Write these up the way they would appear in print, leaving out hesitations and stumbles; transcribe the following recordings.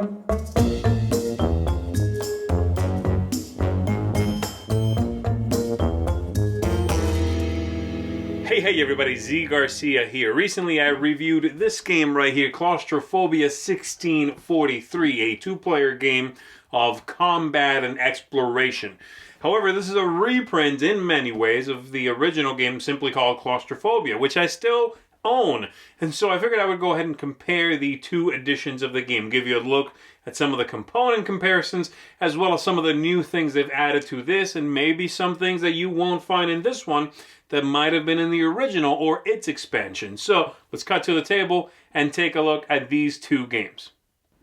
Hey everybody, Zee Garcia here. Recently I reviewed this game right here, Claustrophobia 1643, a two-player game of combat and exploration. However, this is a reprint in many ways of the original game simply called Claustrophobia, which I still own. And so I figured I would go ahead and compare the two editions of the game, give you a look at some of the component comparisons, as well as some of the new things they've added to this, and maybe some things that you won't find in this one that might have been in the original or its expansion. So let's cut to the table and take a look at these two games.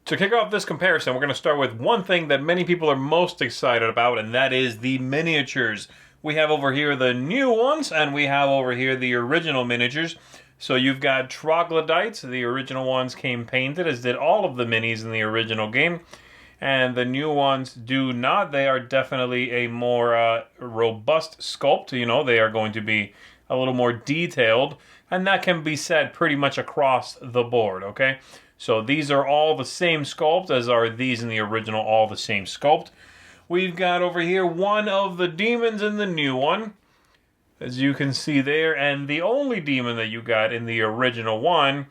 To kick off this comparison, we're going to start with one thing that many people are most excited about, and that is the miniatures. We have over here the new ones, and we have over here the original miniatures. So you've got troglodytes. The original ones came painted, as did all of the minis in the original game. And the new ones do not. They are definitely a more robust sculpt. You know, they are going to be a little more detailed. And that can be said pretty much across the board, okay? So these are all the same sculpt as are these in the original, all the same sculpt. We've got over here one of the demons in the new one, as you can see there, and the only demon that you got in the original one.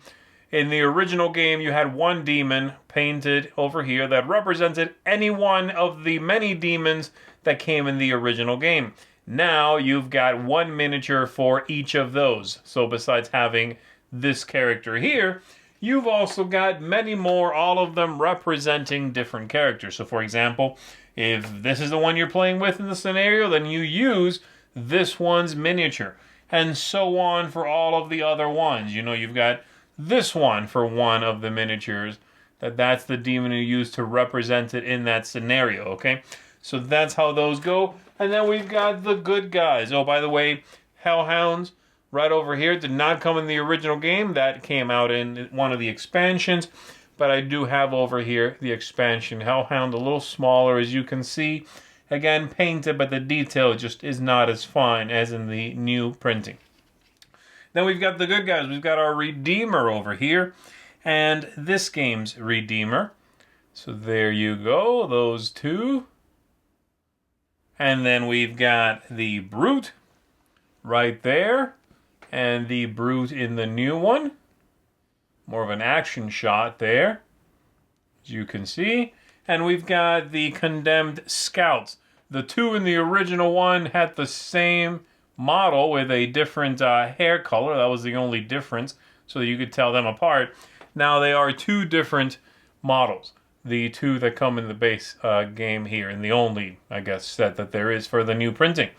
In the original game, you had one demon painted over here that represented any one of the many demons that came in the original game. Now, you've got one miniature for each of those. So besides having this character here, you've also got many more, all of them representing different characters. So for example, if this is the one you're playing with in the scenario, then you use this one's miniature. And so on for all of the other ones. You know, you've got this one for one of the miniatures, that's the demon you use to represent it in that scenario, okay? So that's how those go. And then we've got the good guys. Oh, by the way, Hellhounds right over here did not come in the original game. That came out in one of the expansions. But I do have over here the expansion Hellhound, a little smaller, as you can see. Again, painted, but the detail just is not as fine as in the new printing. Then we've got the good guys. We've got our Redeemer over here, and this game's Redeemer. So there you go, those two. And then we've got the Brute right there, and the Brute in the new one. More of an action shot there, as you can see. And we've got the Condemned Scouts. The two in the original one had the same model with a different hair color. That was the only difference, so that you could tell them apart. Now they are two different models. The two that come in the base game here, and the only, I guess, set that there is for the new printing.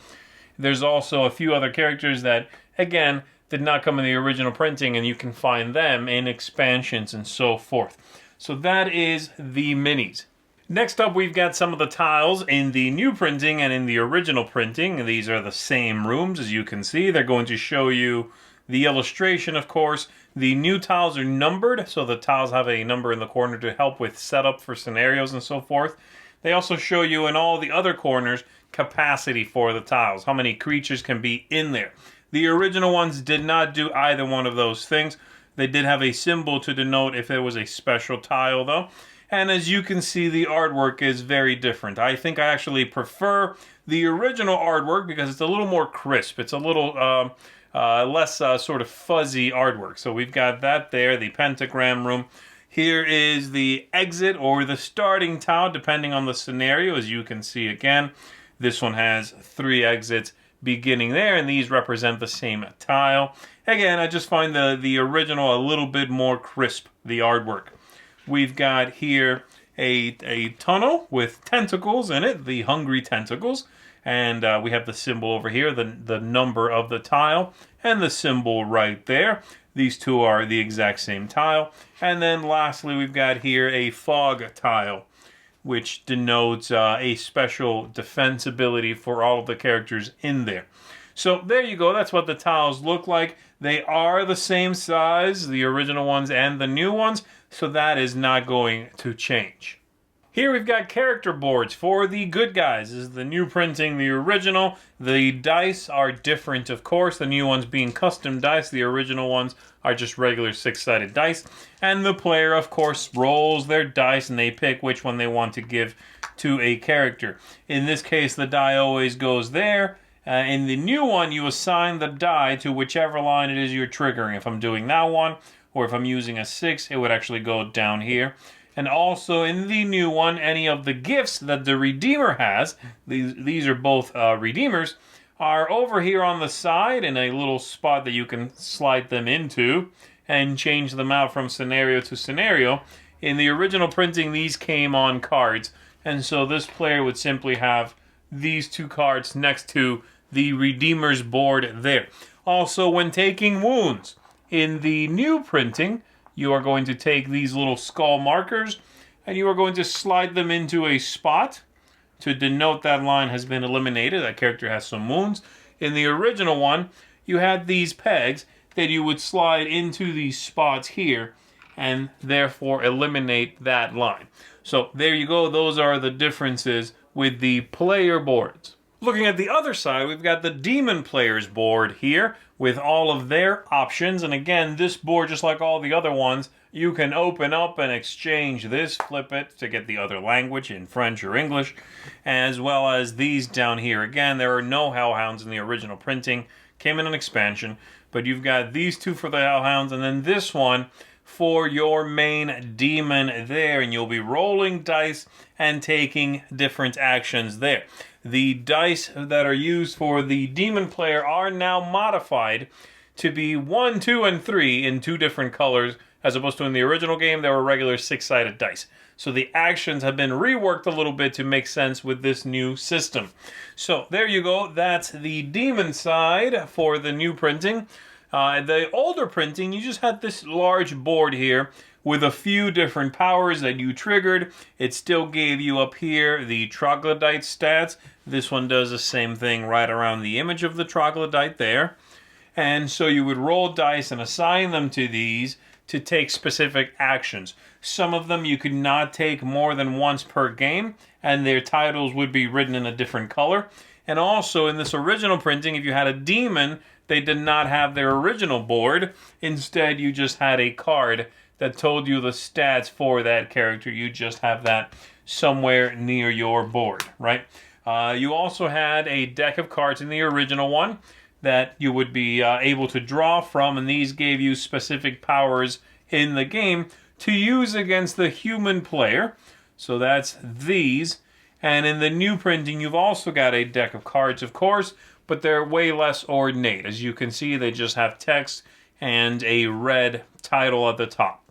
There's also a few other characters that, again, did not come in the original printing, and you can find them in expansions and so forth. So that is the minis. Next up, we've got some of the tiles in the new printing and in the original printing. These are the same rooms, as you can see. They're going to show you the illustration, of course. The new tiles are numbered, so the tiles have a number in the corner to help with setup for scenarios and so forth. They also show you in all the other corners capacity for the tiles, how many creatures can be in there. The original ones did not do either one of those things. They did have a symbol to denote if it was a special tile, though. And as you can see, the artwork is very different. I think I actually prefer the original artwork because it's a little more crisp. It's a little less sort of fuzzy artwork. So we've got that there, the pentagram room. Here is the exit or the starting tile, depending on the scenario. As you can see again, this one has 3 exits beginning there, and these represent the same tile. Again, I just find the original a little bit more crisp, the artwork. We've got here a tunnel with tentacles in it, the hungry tentacles. And we have the symbol over here, the number of the tile, and the symbol right there. These two are the exact same tile. And then lastly, we've got here a fog tile, which denotes a special defense ability for all of the characters in there. So there you go. That's what the tiles look like. They are the same size, the original ones and the new ones, so that is not going to change. Here we've got character boards for the good guys. This is the new printing, the original. The dice are different, of course. The new ones being custom dice. The original ones are just regular 6-sided dice. And the player, of course, rolls their dice and they pick which one they want to give to a character. In this case, the die always goes there. In the new one, you assign the die to whichever line it is you're triggering. If I'm doing that one, or if I'm using a 6, it would actually go down here. And also in the new one, any of the gifts that the Redeemer has, these are both Redeemers, are over here on the side in a little spot that you can slide them into and change them out from scenario to scenario. In the original printing, these came on cards, and so this player would simply have these 2 cards next to the Redeemer's board there. Also, when taking wounds, in the new printing, you are going to take these little skull markers and you are going to slide them into a spot to denote that line has been eliminated. That character has some wounds. In the original one, you had these pegs that you would slide into these spots here and therefore eliminate that line. So there you go. Those are the differences with the player boards. Looking at the other side, we've got the Demon Players board here with all of their options. And again, this board, just like all the other ones, you can open up and exchange this, flip it to get the other language in French or English, as well as these down here. Again, there are no Hellhounds in the original printing. Came in an expansion, but you've got these 2 for the Hellhounds and then this one for your main demon there, and you'll be rolling dice and taking different actions there. The dice that are used for the demon player are now modified to be 1, 2, and 3 in 2 different colors, as opposed to in the original game, they were regular 6-sided dice. So the actions have been reworked a little bit to make sense with this new system. So there you go. That's the demon side for the new printing. The older printing, you just had this large board here with a few different powers that you triggered. It still gave you up here the troglodyte stats. This one does the same thing right around the image of the troglodyte there. And so you would roll dice and assign them to these to take specific actions. Some of them you could not take more than once per game, and their titles would be written in a different color. And also in this original printing, if you had a demon, they did not have their original board. Instead, you just had a card that told you the stats for that character. You just have that somewhere near your board, right? You also had a deck of cards in the original one that you would be able to draw from, and these gave you specific powers in the game to use against the human player. So that's these. And in the new printing, you've also got a deck of cards, of course, but they're way less ornate. As you can see, they just have text and a red title at the top.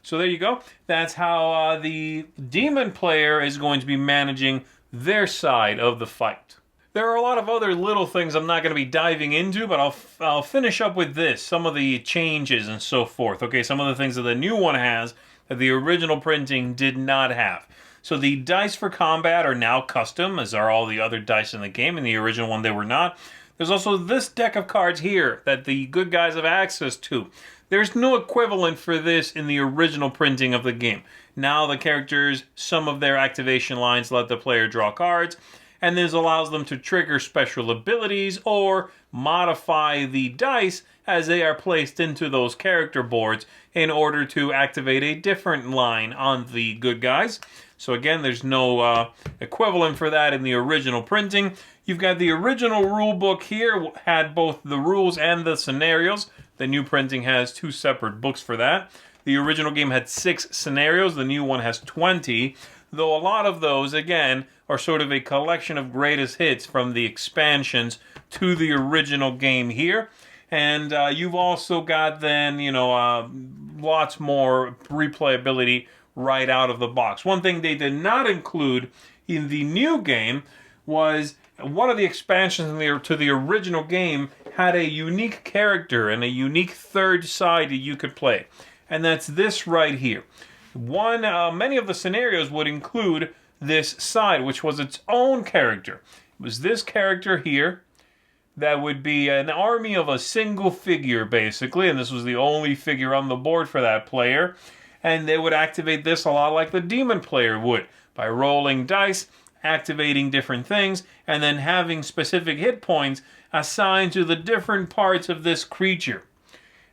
So there you go. That's how the demon player is going to be managing their side of the fight. There are a lot of other little things I'm not going to be diving into, but I'll finish up with this. Some of the changes and so forth. Okay, some of the things that the new one has that the original printing did not have. So the dice for combat are now custom, as are all the other dice in the game. In the original one, they were not. There's also this deck of cards here that the good guys have access to. There's no equivalent for this in the original printing of the game. Now the characters, some of their activation lines let the player draw cards, and this allows them to trigger special abilities or modify the dice as they are placed into those character boards in order to activate a different line on the good guys. So again, there's no equivalent for that in the original printing. You've got the original rule book here, had both the rules and the scenarios. The new printing has 2 separate books for that. The original game had 6 scenarios. The new one has 20, though a lot of those, again, are sort of a collection of greatest hits from the expansions to the original game here. And you've also got then, lots more replayability right out of the box. One thing they did not include in the new game was one of the expansions to the original game had a unique character and a unique third side that you could play. And that's this right here. Many of the scenarios would include this side, which was its own character. It was this character here that would be an army of a single figure, basically, and this was the only figure on the board for that player. and they would activate this a lot like the demon player would, by rolling dice, activating different things, and then having specific hit points assigned to the different parts of this creature.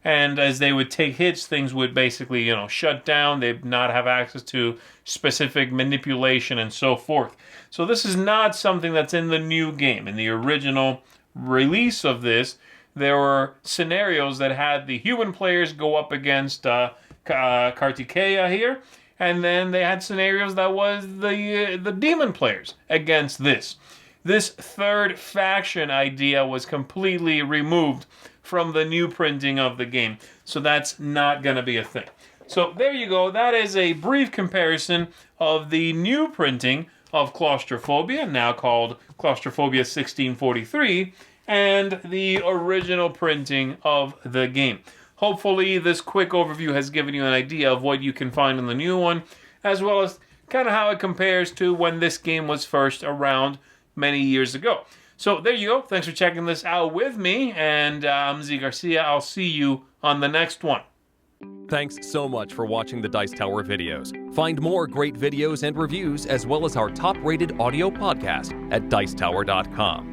And as they would take hits, things would basically, shut down. They'd not have access to specific manipulation and so forth. So this is not something that's in the new game. In the original release of this, there were scenarios that had the human players go up against Kartikeya here, and then they had scenarios that was the demon players against this. This third faction idea was completely removed from the new printing of the game, so that's not going to be a thing. So there you go. That is a brief comparison of the new printing of Claustrophobia, now called Claustrophobia 1643, and the original printing of the game. Hopefully this quick overview has given you an idea of what you can find in the new one, as well as kind of how it compares to when this game was first around many years ago. So there you go. Thanks for checking this out with me, and I'm Zee Garcia. I'll see you on the next one. Thanks so much for watching the Dice Tower videos. Find more great videos and reviews, as well as our top-rated audio podcast at Dicetower.com.